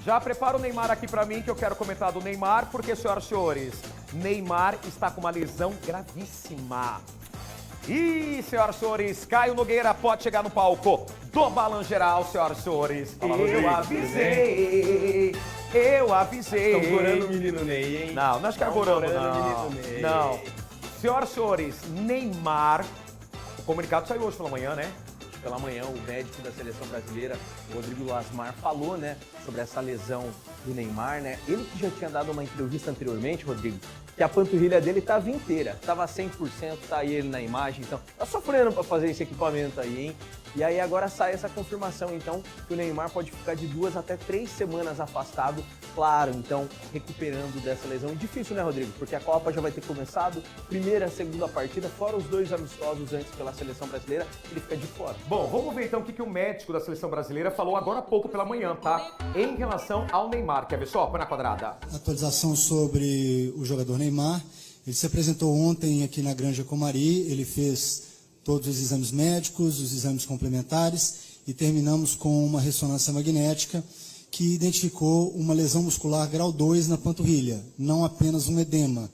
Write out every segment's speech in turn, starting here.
Já prepara o Neymar aqui pra mim, que eu quero comentar do Neymar, porque, senhoras e senhores, Neymar está com uma lesão gravíssima. E, senhoras e senhores, Caio Nogueira pode chegar no palco do Balan Geral, senhoras e senhores. Eu avisei. Estão gorando o menino Ney, hein? Não acho que é gorando, não. Não. Senhoras e senhores, Neymar, o comunicado saiu hoje pela manhã, né? Pela manhã, o médico da seleção brasileira, Rodrigo Lasmar, falou, né, sobre essa lesão do Neymar, né? Ele que já tinha dado uma entrevista anteriormente, Rodrigo, que a panturrilha dele estava inteira, estava 100%, tá aí ele na imagem, então tá sofrendo para fazer esse equipamento aí, hein? E aí agora sai essa confirmação, então, que o Neymar pode ficar de 2 até 3 semanas afastado, claro, então, recuperando dessa lesão. Difícil, né, Rodrigo? Porque a Copa já vai ter começado, primeira, segunda partida, fora os 2 amistosos antes pela seleção brasileira, ele fica de fora. Bom, vamos ver então o que o médico da seleção brasileira falou agora há pouco pela manhã, tá? Em relação ao Neymar. Quer ver só? Põe na quadrada. Atualização sobre o jogador Neymar. Ele se apresentou ontem aqui na Granja Comari, ele fez todos os exames médicos, os exames complementares e terminamos com uma ressonância magnética que identificou uma lesão muscular grau 2 na panturrilha, não apenas um edema.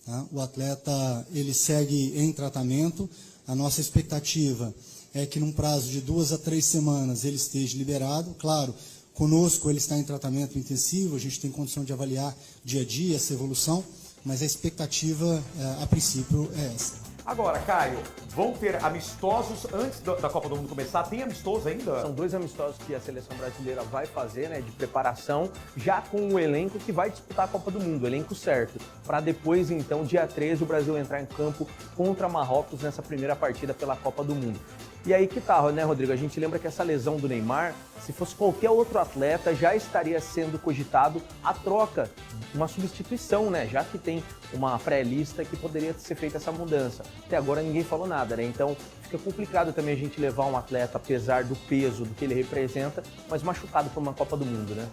Tá? O atleta ele segue em tratamento, a nossa expectativa é que num prazo de 2 a 3 semanas ele esteja liberado. Claro, conosco ele está em tratamento intensivo, a gente tem condição de avaliar dia a dia essa evolução, mas a expectativa a princípio é essa. Agora, Caio, vão ter amistosos antes da Copa do Mundo começar? Tem amistoso ainda? São 2 amistosos que a seleção brasileira vai fazer, né, de preparação, já com o elenco que vai disputar a Copa do Mundo, o elenco certo, para depois, então, dia 13, o Brasil entrar em campo contra Marrocos nessa primeira partida pela Copa do Mundo. E aí que tá, né, Rodrigo? A gente lembra que essa lesão do Neymar, se fosse qualquer outro atleta, já estaria sendo cogitado a troca, uma substituição, né? Já que tem uma pré-lista que poderia ser feita essa mudança. Até agora ninguém falou nada, né? Então fica complicado também a gente levar um atleta, apesar do peso, do que ele representa, mas machucado para uma Copa do Mundo, né?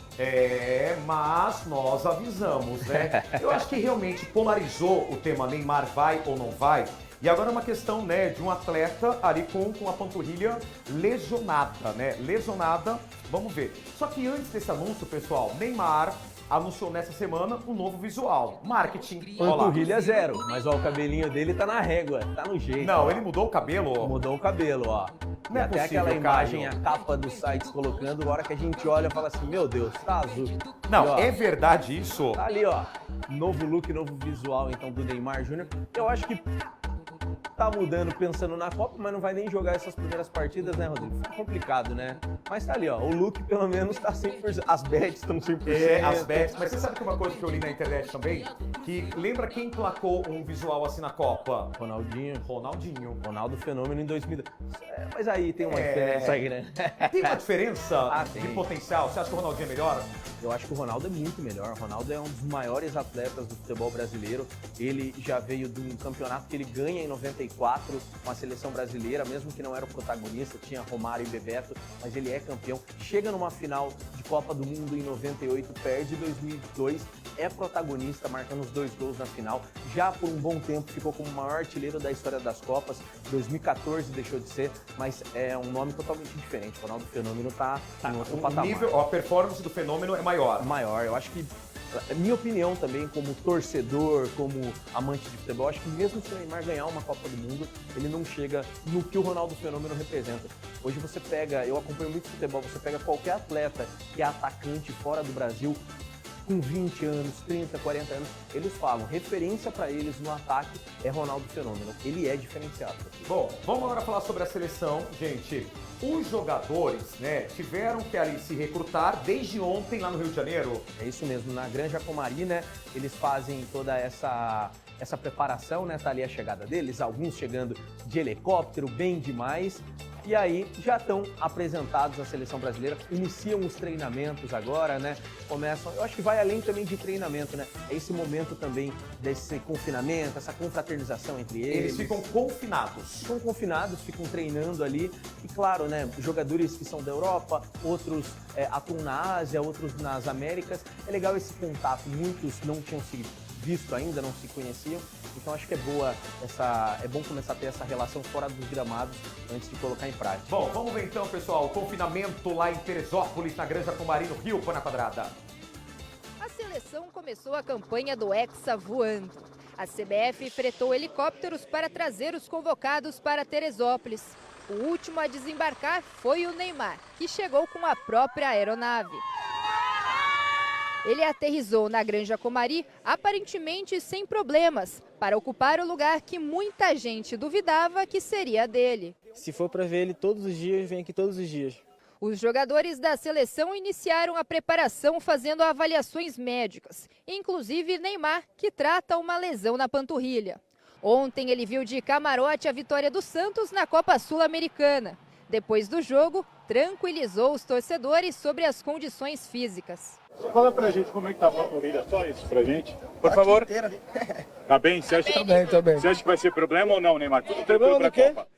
Mas nós avisamos, né? Eu acho que realmente polarizou o tema Neymar vai ou não vai. E agora é uma questão, né, de um atleta ali com a panturrilha lesionada, né? Lesionada, vamos ver. Só que antes desse anúncio, pessoal, Neymar anunciou nessa semana um novo visual. Marketing. Panturrilha zero, mas ó, o cabelinho dele tá na régua, tá no jeito. Não, ó. ele mudou o cabelo? Mudou o cabelo, ó. Não é até possível, aquela imagem, Caio. a capa dos sites colocando, a hora que a gente olha e fala assim, meu Deus, tá azul. Não, e, ó, é verdade isso? tá ali, ó. Novo look, novo visual, então, do Neymar Júnior. Eu acho que tá mudando pensando na Copa, mas não vai nem jogar essas primeiras partidas, né, Rodrigo? Fica complicado, né? Mas tá ali, ó, o look pelo menos tá 100%, as bets estão 100%. As bets, mas você sabe que uma coisa que eu li na internet também? Que lembra quem placou um visual assim na Copa? Ronaldinho. Ronaldo Fenômeno em 2002. Mas aí tem uma diferença aí, né? Tem uma diferença tem. de potencial? Você acha que o Ronaldinho é melhor? Eu acho que o Ronaldo é muito melhor. O Ronaldo é um dos maiores atletas do futebol brasileiro. Ele já veio de um campeonato que ele ganha em 94 com a seleção brasileira, mesmo que não era o protagonista, tinha Romário e Bebeto, mas ele é campeão. Chega numa final de Copa do Mundo em 98, perde em 2002, é protagonista, marcando os 2 gols na final. Já por um bom tempo ficou como o maior artilheiro da história das Copas. 2014 deixou de ser, mas é um nome totalmente diferente. O Ronaldo Fenômeno tá em outro patamar. A performance do Fenômeno é maior. Maior, eu acho que, minha opinião também, como torcedor, como amante de futebol, acho que mesmo se o Neymar ganhar uma Copa do Mundo, ele não chega no que o Ronaldo Fenômeno representa. Hoje você pega, eu acompanho muito futebol, você pega qualquer atleta que é atacante fora do Brasil, com 20 anos, 30, 40 anos, eles falam, referência para eles no ataque é Ronaldo Fenômeno. Ele é diferenciado. Bom, vamos agora falar sobre a seleção, gente. Os jogadores, né, tiveram que ali se recrutar desde ontem lá no Rio de Janeiro. É isso mesmo, na Granja Comari, né, eles fazem toda essa preparação, né, tá ali a chegada deles, alguns chegando de helicóptero, bem demais. E aí já estão apresentados à seleção brasileira, iniciam os treinamentos agora, né? Começam, eu acho que vai além também de treinamento, né? É esse momento também desse confinamento, essa confraternização entre eles. Eles ficam confinados. Ficam confinados, ficam treinando ali. E claro, né? Jogadores que são da Europa, outros atuam na Ásia, outros nas Américas. É legal esse contato, muitos não tinham se visto ainda, não se conheciam. Então acho que é bom começar a ter essa relação fora dos gramados antes de colocar em prática. Bom, vamos ver então, pessoal, o confinamento lá em Teresópolis, na Granja Comari, no Rio, Pana Quadrada. A seleção começou a campanha do Hexa voando. A CBF fretou helicópteros para trazer os convocados para Teresópolis. O último a desembarcar foi o Neymar, que chegou com a própria aeronave. Ele aterrissou na Granja Comari, aparentemente sem problemas, para ocupar o lugar que muita gente duvidava que seria dele. Se for para ver ele todos os dias, vem aqui todos os dias. Os jogadores da seleção iniciaram a preparação fazendo avaliações médicas, inclusive Neymar, que trata uma lesão na panturrilha. Ontem ele viu de camarote a vitória do Santos na Copa Sul-Americana. Depois do jogo, tranquilizou os torcedores sobre as condições físicas. Fala pra gente como é que tá a panturrilha, só isso pra gente, por favor. Tá bem? Você acha, Tá bem. Você acha que vai ser problema ou não, Neymar? Tudo tranquilo pra Copa?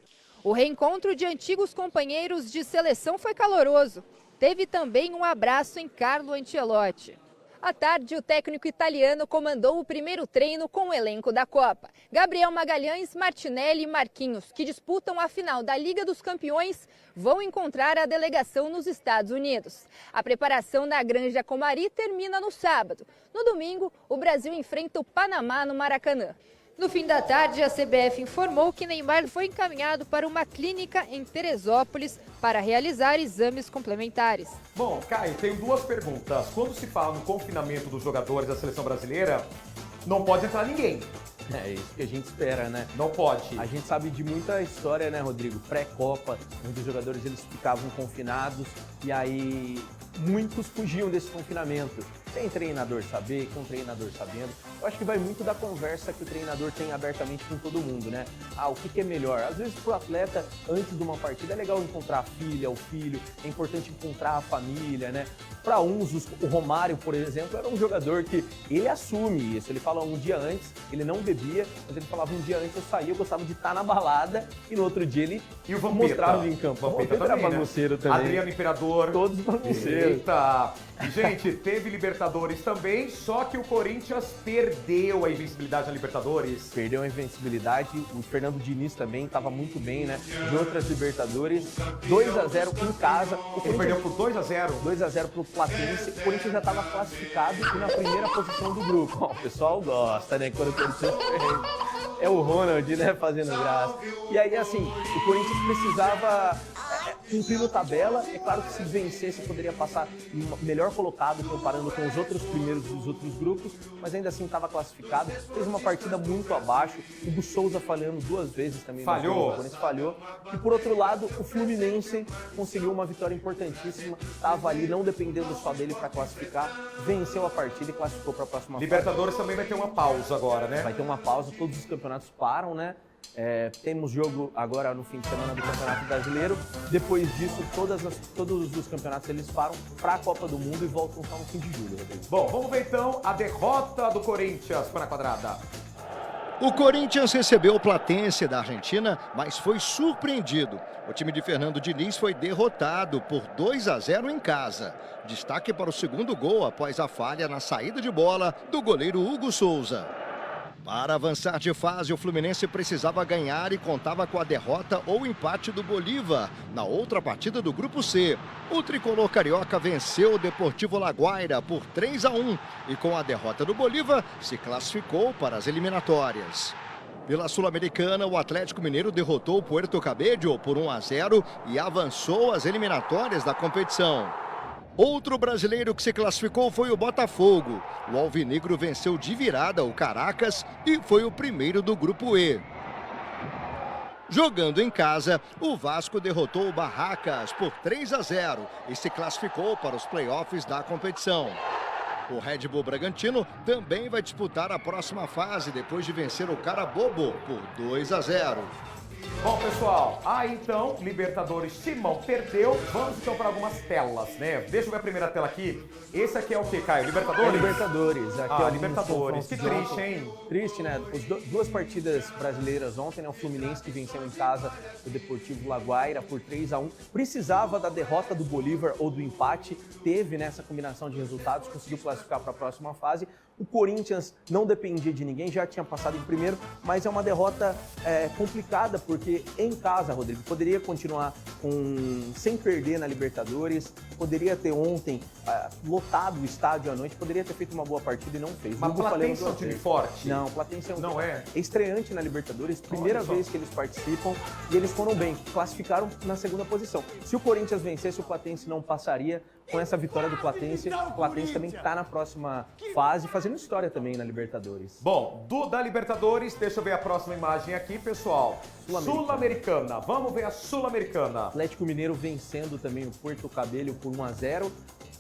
O reencontro de antigos companheiros de seleção foi caloroso. Teve também um abraço em Carlo Ancelotti. À tarde, o técnico italiano comandou o primeiro treino com o elenco da Copa. Gabriel Magalhães, Martinelli e Marquinhos, que disputam a final da Liga dos Campeões, vão encontrar a delegação nos Estados Unidos. A preparação na Granja Comari termina no sábado. No domingo, o Brasil enfrenta o Panamá no Maracanã. No fim da tarde, a CBF informou que Neymar foi encaminhado para uma clínica em Teresópolis para realizar exames complementares. Bom, Caio, tenho duas perguntas. Quando se fala no confinamento dos jogadores da seleção brasileira, não pode entrar ninguém. É isso que a gente espera, né? Não pode. A gente sabe de muita história, né, Rodrigo? Pré-Copa, muitos jogadores eles ficavam confinados e aí muitos fugiam desse confinamento. Sem treinador saber, com o treinador sabendo. Eu acho que vai muito da conversa que o treinador tem abertamente com todo mundo, né? O que é melhor? Às vezes pro atleta, antes de uma partida, é legal encontrar a filha, o filho, é importante encontrar a família, né? Para uns, o Romário, por exemplo, era um jogador que ele assume isso. Ele fala um dia antes, ele não bebia, mas ele falava um dia antes eu saía, eu gostava de estar na balada e no outro dia ele mostrava em campo. O Vampeta era também, bagunceiro né? também. Adriano Imperador. Todos bagunceiros. Eita! E, gente, teve Libertadores também, só que o Corinthians perdeu a invencibilidade na Libertadores. Perdeu a invencibilidade, o Fernando Diniz também estava muito bem, né? De outras Libertadores, 2-0 em casa. Ele perdeu por 2-0. 2-0 pro Platense, o Corinthians já estava classificado e na primeira posição do grupo. Bom, o pessoal gosta, né? Quando o Corinthians perde. É o Ronald, né? Fazendo graça. E aí, assim, o Corinthians precisava cumprindo tabela. É claro que se vencesse poderia passar melhor colocado comparando com os outros primeiros dos outros grupos, mas ainda assim estava classificado. Fez uma partida muito abaixo. O Hugo Souza falhando 2 vezes também. Falhou. O Corinthians falhou. E por outro lado, o Fluminense conseguiu uma vitória importantíssima. Estava ali não dependendo só dele para classificar. Venceu a partida e classificou para a próxima fase. Libertadores também vai ter uma pausa agora, né? Vai ter uma pausa, todos os campeonatos param, né? Temos jogo agora no fim de semana do Campeonato Brasileiro. Depois disso, todos os campeonatos eles param para a Copa do Mundo e voltam só no fim de julho, Rodrigo. Bom, vamos ver então a derrota do Corinthians para a quadrada. O Corinthians recebeu o Platense da Argentina, mas foi surpreendido. O time de Fernando Diniz foi derrotado por 2-0 em casa. Destaque para o segundo gol após a falha na saída de bola do goleiro Hugo Souza. Para avançar de fase, o Fluminense precisava ganhar e contava com a derrota ou empate do Bolívar na outra partida do Grupo C. O tricolor carioca venceu o Deportivo Laguaira por 3-1 e com a derrota do Bolívar se classificou para as eliminatórias. Pela Sul-Americana, o Atlético Mineiro derrotou o Puerto Cabello por 1-0 e avançou às eliminatórias da competição. Outro brasileiro que se classificou foi o Botafogo. O alvinegro venceu de virada o Caracas e foi o primeiro do Grupo E. Jogando em casa, o Vasco derrotou o Barracas por 3-0 e se classificou para os playoffs da competição. O Red Bull Bragantino também vai disputar a próxima fase depois de vencer o Carabobo por 2-0. Bom, pessoal, aí então, Libertadores, Simão perdeu. Vamos então para algumas telas, né? Deixa eu ver a primeira tela aqui. Esse aqui é o que, Caio? Libertadores? É Libertadores. Aqui, ó, Libertadores. Que confrontos de triste, ontem. hein? Triste, né? Duas partidas brasileiras ontem, né? O Fluminense que venceu em casa o Deportivo Laguaira por 3-1. Precisava da derrota do Bolívar ou do empate. Teve nessa combinação de resultados, conseguiu classificar para a próxima fase. O Corinthians não dependia de ninguém, já tinha passado em primeiro, mas é uma derrota complicada, porque em casa, Rodrigo, poderia continuar sem perder na Libertadores, poderia ter ontem lotado o estádio à noite, poderia ter feito uma boa partida e não fez. Mas Platense é um time forte? Não, Platense Não é? Estreante na Libertadores, primeira vez que eles participam e eles foram bem, classificaram na segunda posição. Se o Corinthians vencesse, o Platense não passaria. Com essa vitória do Platense, o Platense também está na próxima fase, fazendo história também na Libertadores. Bom, da Libertadores, deixa eu ver a próxima imagem aqui, pessoal. Sul-Americana. Vamos ver a Sul-Americana. Atlético Mineiro vencendo também o Porto Cabello por 1-0.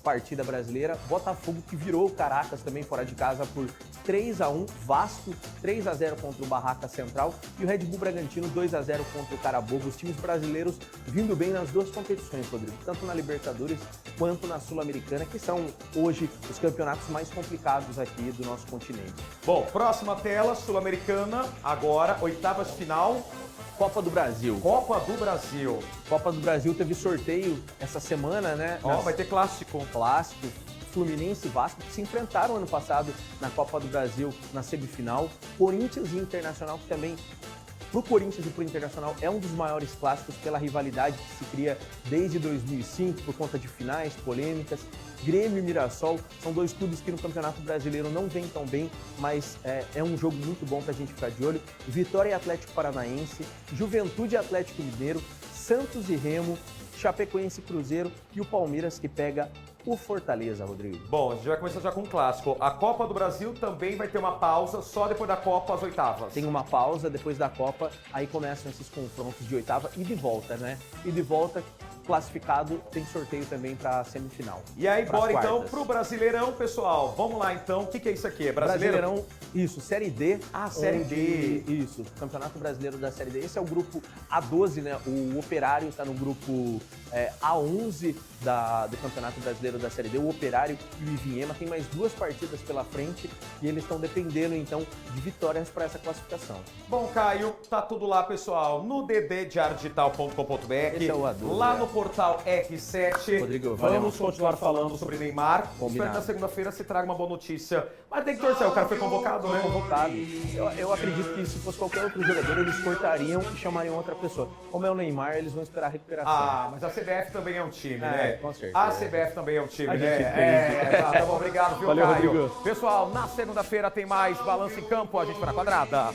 Partida brasileira. Botafogo que virou o Caracas também fora de casa por 3-1. Vasco 3-0 contra o Barraca Central. E o Red Bull Bragantino 2-0 contra o Carabobo. Os times brasileiros vindo bem nas duas competições, Rodrigo. Tanto na Libertadores quanto na Sul-Americana, que são hoje os campeonatos mais complicados aqui do nosso continente. Bom, próxima tela, Sul-Americana. Agora, oitavas de final. Copa do Brasil. Copa do Brasil. Copa do Brasil teve sorteio essa semana, né? Vai ter clássico. Clássico. Fluminense e Vasco que se enfrentaram ano passado na Copa do Brasil na semifinal. Corinthians e Internacional, que também, pro Corinthians e pro Internacional, é um dos maiores clássicos pela rivalidade que se cria desde 2005, por conta de finais, polêmicas. Grêmio e Mirassol são dois clubes que no Campeonato Brasileiro não vêm tão bem, mas é um jogo muito bom pra gente ficar de olho. Vitória e Atlético Paranaense, Juventude e Atlético Mineiro, Santos e Remo, Chapecoense e Cruzeiro e o Palmeiras que pega o Fortaleza, Rodrigo. Bom, a gente vai começar já com um clássico. A Copa do Brasil também vai ter uma pausa, só depois da Copa, as oitavas. Tem uma pausa depois da Copa, aí começam esses confrontos de oitava e de volta, né? E de volta, classificado, tem sorteio também para semifinal. E aí, bora então pro Brasileirão, pessoal. Vamos lá então, o que é isso aqui? É Brasileirão, isso, Série D. Série D. Isso, Campeonato Brasileiro da Série D. Esse é o grupo A12, né? O Operário está no grupo A11 do Campeonato Brasileiro da Série D. O Operário e o Ivinhema tem mais duas partidas pela frente e eles estão dependendo, então, de vitórias para essa classificação. Bom, Caio, tá tudo lá, pessoal, no dddiardigital.com.br. Esse é o A12, lá no portal R7. Rodrigo, vamos continuar falando sobre Neymar. Combinado. Espero que na segunda-feira se traga uma boa notícia. Mas tem que torcer, o cara foi convocado, né? Convocado. Eu acredito que se fosse qualquer outro jogador, eles cortariam e chamariam outra pessoa. Como é o Neymar, eles vão esperar a recuperação. Mas a CBF também é um time, né? Com certeza. A CBF também é um time, A né? gente entende. Tá bom, obrigado, viu, Valeu, Caio? Rodrigo. Pessoal, na segunda-feira tem mais Balanço em Campo, a gente vai na quadrada.